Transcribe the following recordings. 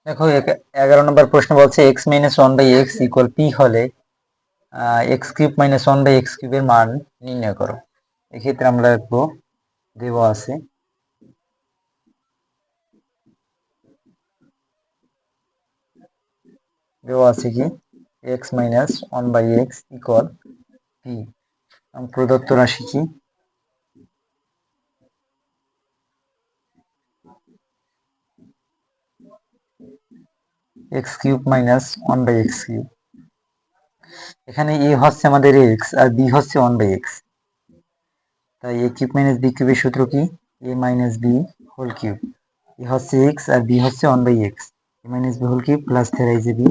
দেখো 11 নম্বর প্রশ্ন বলছে X minus one by X equal P হলে X cube minus one by X কিউবের মান নির্ণয় করো। এক্ষেত্রে আমরা লিখবো দেওয়া আছে কি X minus one by X equal P. প্রদত্ত রাশি কি X cube minus one by X cube. এখানে এ হচ্ছে আমাদের এক্স আর বি হচ্ছে ওয়ান বাই এক্স, তাই এ কিউব মাইনাস বি কিউবের সূত্র কি A minus B whole cube. A হচ্ছে এক্স আর বি হচ্ছে one by X, A minus B whole cube plus thrice B,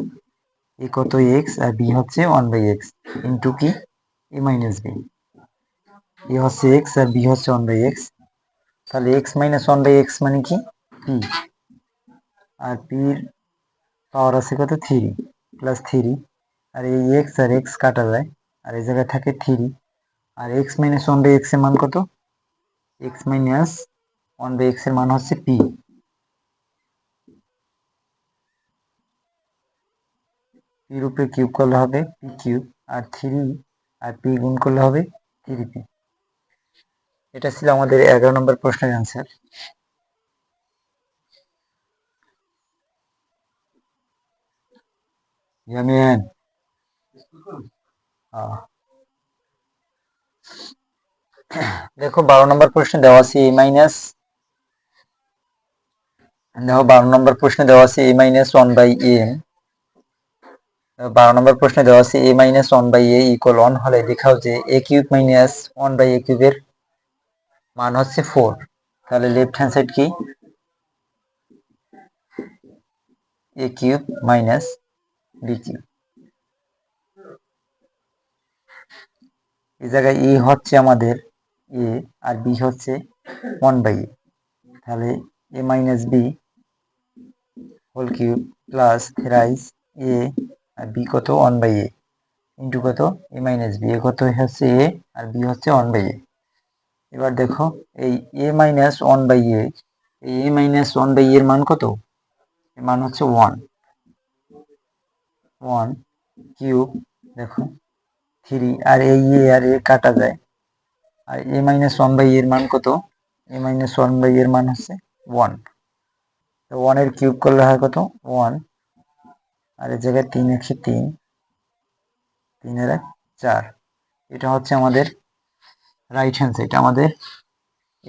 A কত এক্স আর বি হচ্ছে ওয়ান বাই এক্স ইন্টু কি এ মাইনাস বি। এ হচ্ছে এক্স আর B হচ্ছে ওয়ান বাই এক্স, তাহলে X minus one by X মানে কি পি, আর পির পাওয়ার আছে কত থ্রি প্লাস থ্রি, আর এই এক্স আর এক্স কাটা যায় আর এই জায়গায় থাকে থ্রি, আর X minus one by X এর মান কত X minus one by X এর মান হচ্ছে পি। পির উপরে কিউব করলে হবে পি কিউব, আর থ্রি আর পি গুণ করলে হবে থ্রি পি। এটা ছিল আমাদের 11 নম্বর প্রশ্নের অ্যান্সার। ইয়ামিন দেখো 12 নম্বর প্রশ্নে দেওয়া আছে এ মাইনাস, দেখো 12 নম্বর প্রশ্নে দেওয়া আছে A minus one by M. 12 নম্বর প্রশ্নে দেওয়া আছে A minus one by A equal one হলে দেখাও যে A cube minus one by A কিউবের মান হচ্ছে ফোর। তাহলে লেফট হ্যান্ড সাইড কি A cube minus B cube, এই জায়গায় এ হচ্ছে আমাদের এ আর বি হচ্ছে ওয়ান বাই এ, তাহলে A minus B whole cube plus thrice A আর বি কত ওয়ান বাই এ ইন্টু কত এ মাইনাস বি, এ কত হচ্ছে এ আর বি হচ্ছে ওয়ান বাই এ। এবার দেখো এই এ মাইনাস ওয়ান বাই এ, এই এ মাইনাস ওয়ান বাই এর মান কত, এর মান হচ্ছে ওয়ান, ওয়ান কিউব দেখো থ্রি, আর এই এ আর এ কাটা যায়, আর এ মাইনাস ওয়ান বাই এর মান কত এ মাইনাস ওয়ান বাই এর মান হচ্ছে ওয়ান, তো ওয়ানের কিউব করলে হয় কত ওয়ান, আর এর জায়গায় তিন একশো তিন, তিনের এক চার। এটা হচ্ছে আমাদের রাইট হ্যান্ড সাইড। আমাদের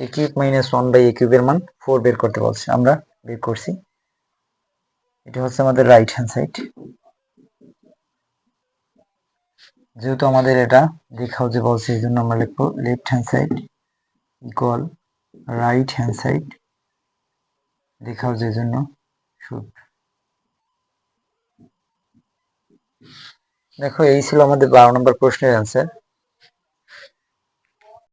এ cube minus one by A কিউবের মান ফোর বের করতে বলছে, আমরা বের করছি। এটা হচ্ছে আমাদের রাইট হ্যান্ড সাইড। যেহেতু আমাদের এটা দেখাও যে বলছে এই জন্য আমরা লিখবো left hand side equal right hand side দেখাও যে জন্য শুড। দেখো এই ছিল আমাদের 12 নম্বর প্রশ্নের অ্যান্সার।